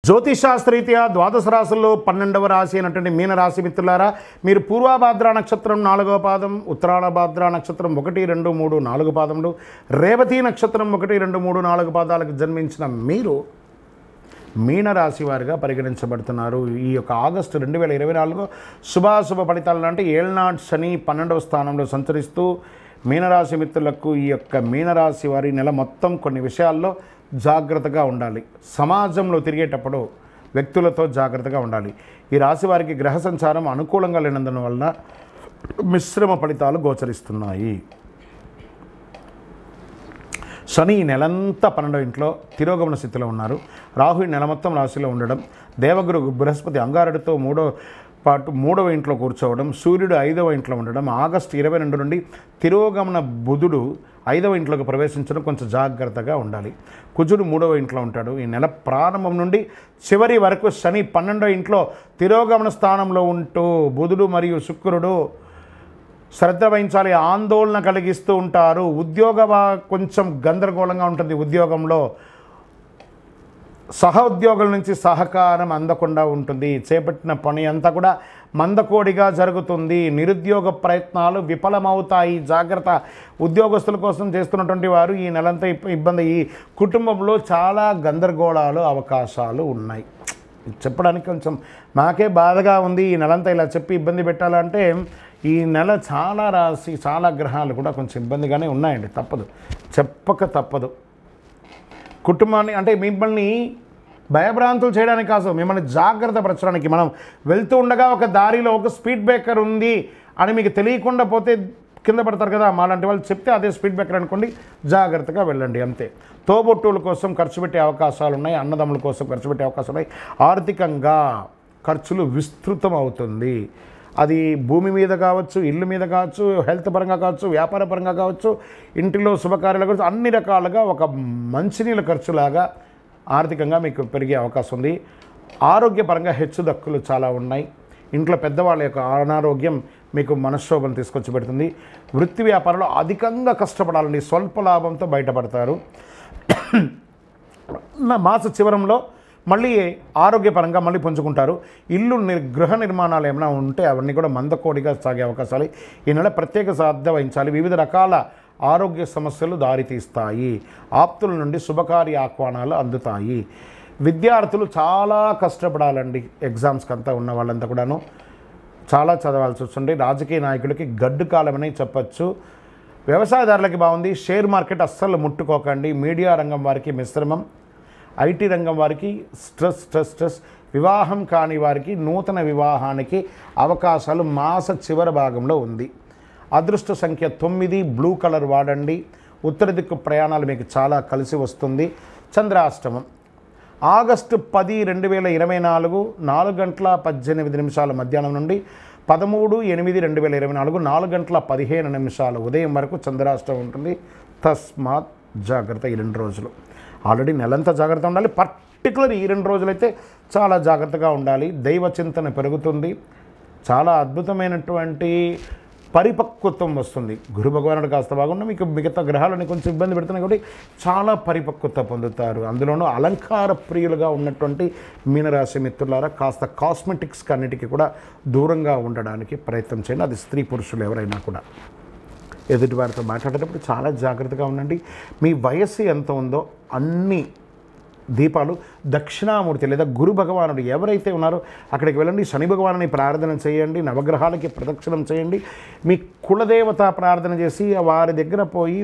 జ్యోతిషాస్త్రరీత్యా ద్వాదశ రాశుల్లో 12వ రాశి అయినటువంటి మీనరాశి మిత్రులారా, మీరు పూర్వభాద్ర నక్షత్రం 4వ పాదం, ఉత్తరాభాద్ర నక్షత్రం 1, 2, 3, 4 పాదములు, రేవతి నక్షత్రం 1, 2, 3, 4 పాదాలకు జన్మించిన మీరు మీనరాశి వారిగా పరిగణించబడుతున్నారు. ఈ యొక్క ఆగస్టు 2024 శుభాశుభ ఫలితాలు అంటే ఏళ్నాడు శని 12వ స్థానంలో సంచరిస్తూ మీనరాశి మిత్రులకు ఈ యొక్క మీనరాశి వారి నెల మొత్తం కొన్ని విషయాల్లో జాగ్రత్తగా ఉండాలి. సమాజంలో తిరిగేటప్పుడు వ్యక్తులతో జాగ్రత్తగా ఉండాలి. ఈ రాశి వారికి గ్రహ సంచారం అనుకూలంగా లేనందున వలన మిశ్రమ ఫలితాలు గోచరిస్తున్నాయి. శని నెలంతా 12వ ఇంట్లో తిరోగమన స్థితిలో ఉన్నారు. రాహు నెల మొత్తం రాశిలో ఉండడం, దేవగురు బృహస్పతి అంగారుడితో 3వ ఇంట్లో కూర్చోవడం, సూర్యుడు 5వ ఇంట్లో ఉండడం, ఆగస్టు 22 నుండి తిరోగమన బుధుడు 5వ ఇంట్లోకి ప్రవేశించడం కొంచెం జాగ్రత్తగా ఉండాలి. కుజుడు 3వ ఇంట్లో ఉంటాడు. ఈ నెల ప్రారంభం నుండి చివరి వరకు శని 12వ ఇంట్లో తిరోగమన స్థానంలో ఉంటూ బుధుడు మరియు శుక్రుడు శ్రద్ధ వహించాలి, ఆందోళన కలిగిస్తూ ఉంటారు. కొంచెం గందరగోళంగా ఉంటుంది. ఉద్యోగంలో సహోద్యోగుల నుంచి సహకారం అందకుండా ఉంటుంది. చేపట్టిన పని అంతా కూడా మందకోడిగా జరుగుతుంది. నిరుద్యోగ ప్రయత్నాలు విఫలమవుతాయి. జాగ్రత్త. ఉద్యోగస్తుల కోసం చేస్తున్నటువంటి వారు ఈ నెలంతా ఇబ్బంది. ఈ కుటుంబంలో చాలా గందరగోళాలు అవకాశాలు ఉన్నాయి. చెప్పడానికి కొంచెం నాకే బాధగా ఉంది. ఈ నెలంతా ఇలా చెప్పి ఇబ్బంది పెట్టాలంటే ఈ నెల చాలా గ్రహాలు కూడా కొంచెం ఇబ్బందిగానే ఉన్నాయండి. చెప్పక తప్పదు. కుటుంబాన్ని అంటే మిమ్మల్ని భయభ్రాంతులు చేయడానికి కాదు, మిమ్మల్ని జాగ్రత్త పరచడానికి. మనం వెళ్తూ ఉండగా ఒక దారిలో ఒక స్పీడ్ బ్రేకర్ ఉంది అని మీకు తెలియకుండా పోతే కింద పడతారు కదా, మాలాంటి వాళ్ళు చెప్తే అదే స్పీడ్ బ్రేకర్ అనుకోండి, జాగ్రత్తగా వెళ్ళండి అంతే. తోబొట్టువుల కోసం ఖర్చు పెట్టే అవకాశాలు ఉన్నాయి. అన్నదమ్ముల కోసం ఖర్చు పెట్టే అవకాశాలు ఉన్నాయి. ఆర్థికంగా ఖర్చులు విస్తృతం అవుతుంది. అది భూమి మీద కావచ్చు, ఇల్లు మీద కావచ్చు, హెల్త్ పరంగా కావచ్చు, వ్యాపార పరంగా కావచ్చు, ఇంటిలో శుభకార్యాలు కావచ్చు, అన్ని రకాలుగా ఒక మంచినీళ్ళ ఖర్చులాగా ఆర్థికంగా మీకు పెరిగే అవకాశం ఉంది. ఆరోగ్యపరంగా హెచ్చుదక్కులు చాలా ఉన్నాయి. ఇంట్లో పెద్దవాళ్ళ యొక్క అనారోగ్యం మీకు మనశ్శోభను తీసుకొచ్చి పెడుతుంది. వృత్తి వ్యాపారంలో అధికంగా కష్టపడాలండి. స్వల్ప లాభంతో బయటపడతారు. మాస చివరంలో మళ్ళీ ఆరోగ్యపరంగా మళ్ళీ పుంజుకుంటారు. గృహ నిర్మాణాలు ఏమైనా ఉంటే అవన్నీ కూడా మందకోడిగా సాగే అవకాశాలు. ఈ నెల ప్రత్యేక శ్రద్ధ వహించాలి. వివిధ రకాల ఆరోగ్య సమస్యలు దారితీస్తాయి. ఆప్తుల నుండి శుభకార్య ఆహ్వానాలు అందుతాయి. విద్యార్థులు చాలా కష్టపడాలండి. ఎగ్జామ్స్కి అంతా ఉన్న వాళ్ళంతా కూడాను చాలా చదవాల్సి వస్తుంది. రాజకీయ నాయకులకి గడ్డు కాలమని చెప్పచ్చు. వ్యవసాయదారులకి బాగుంది. షేర్ మార్కెట్ అస్సలు ముట్టుకోకండి. మీడియా రంగం వారికి మిశ్రమం. ఐటీ రంగం వారికి స్ట్రెస్. వివాహం కాని వారికి నూతన వివాహానికి అవకాశాలు మాస చివరి భాగంలో ఉంది. అదృష్ట సంఖ్య 9. బ్లూ కలర్ వాడండి. ఉత్తర దిక్కు ప్రయాణాలు మీకు చాలా కలిసి వస్తుంది. చంద్రాష్టమం ఆగస్టు 10, 2024 4:18 మధ్యాహ్నం నుండి 13/8/2024 4:15 ఉదయం వరకు చంద్రాష్టమం ఉంటుంది. తస్మాత్ జాగ్రత్త. ఈ 2 రోజులు ఆల్రెడీ నెలంతా జాగ్రత్త ఉండాలి. పర్టికులర్ ఈ 2 రోజులైతే చాలా జాగ్రత్తగా ఉండాలి. దైవ చింతన పెరుగుతుంది. చాలా అద్భుతమైనటువంటి పరిపక్వత్వం వస్తుంది. గురు భగవానుడు కాస్త బాగున్నా మీకు మిగతా గ్రహాలని కొంచెం ఇబ్బంది పెడుతున్నాయి కాబట్టి చాలా పరిపక్వత పొందుతారు. అందులోనూ అలంకార ప్రియులుగా ఉన్నటువంటి మీనరాశి మిత్రులారా కాస్త కాస్మెటిక్స్కి అన్నిటికీ కూడా దూరంగా ఉండడానికి ప్రయత్నం చేయండి. అది స్త్రీ పురుషులు ఎవరైనా కూడా. ఎదుటివారితో మాట్లాడేటప్పుడు చాలా జాగ్రత్తగా ఉండండి. మీ వయస్సు ఎంత ఉందో అన్ని దీపాలు దక్షిణామూర్తి లేదా గురు భగవానుడు ఎవరైతే ఉన్నారో అక్కడికి వెళ్ళండి. శని భగవానుని ప్రార్థన చేయండి. నవగ్రహాలకి ప్రదక్షిణం చేయండి. మీ కులదేవత ప్రార్థన చేసి వారి దగ్గర పోయి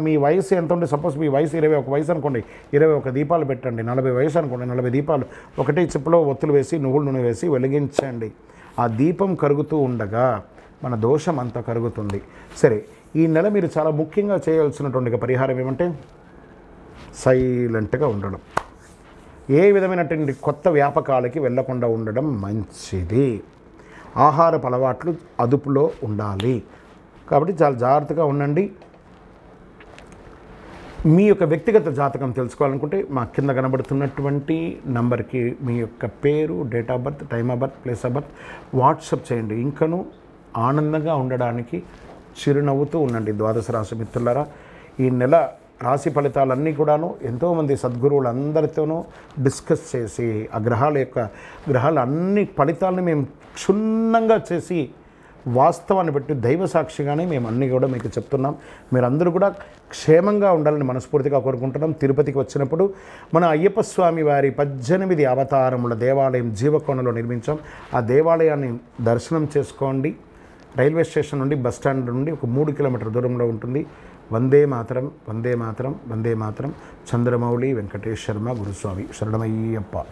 మీ వయసు ఎంత ఉంటే, సపోజ్ మీ వయసు 21 వయసు అనుకోండి, 21 దీపాలు పెట్టండి. 40 వయసు అనుకోండి, 40 దీపాలు ఒకటే చిప్పులో ఒత్తులు వేసి నువ్వుల నూనె వేసి వెలిగించండి. ఆ దీపం కరుగుతూ ఉండగా మన దోషం అంతా కరుగుతుంది. సరే, ఈ నెల మీరు చాలా ముఖ్యంగా చేయాల్సినటువంటి పరిహారం ఏమంటే సైలెంట్గా ఉండడం. ఏ విధమైనటువంటి కొత్త వ్యాపకాలకి వెళ్ళకుండా ఉండడం మంచిది. ఆహారపు అలవాట్లు అదుపులో ఉండాలి. కాబట్టి చాలా జాగ్రత్తగా ఉండండి. మీ యొక్క వ్యక్తిగత జాతకం తెలుసుకోవాలనుకుంటే మా కింద కనబడుతున్నటువంటి నంబర్కి మీ యొక్క పేరు, date of birth, time of birth, place of birth WhatsApp చేయండి. ఇంకనూ ఆనందంగా ఉండడానికి చిరునవ్వుతూ ఉండండి. ద్వాదశ రాశి మిత్రులారా, ఈ నెల రాశి ఫలితాలన్నీ కూడాను ఎంతోమంది సద్గురువులందరితోనూ డిస్కస్ చేసి ఆ గ్రహాల అన్ని ఫలితాలని మేము క్షుణ్ణంగా చేసి వాస్తవాన్ని బట్టి దైవ సాక్షిగానే మేము అన్నీ కూడా మీకు చెప్తున్నాం. మీరందరూ కూడా క్షేమంగా ఉండాలని మనస్ఫూర్తిగా కోరుకుంటున్నాం. తిరుపతికి వచ్చినప్పుడు మన అయ్యప్ప స్వామి వారి 18 అవతారముల దేవాలయం జీవకోణలో నిర్మించాం. ఆ దేవాలయాన్ని దర్శనం చేసుకోండి. రైల్వే స్టేషన్ నుండి బస్ స్టాండ్ నుండి ఒక 3 కిలోమీటర్ల దూరంలో ఉంటుంది. వందే మాతరం, వందే మాతరం, వందే మాతరం. చంద్రమౌళి వెంకటేష్ శర్మ గురుస్వామి. శరణమయ్యప్ప.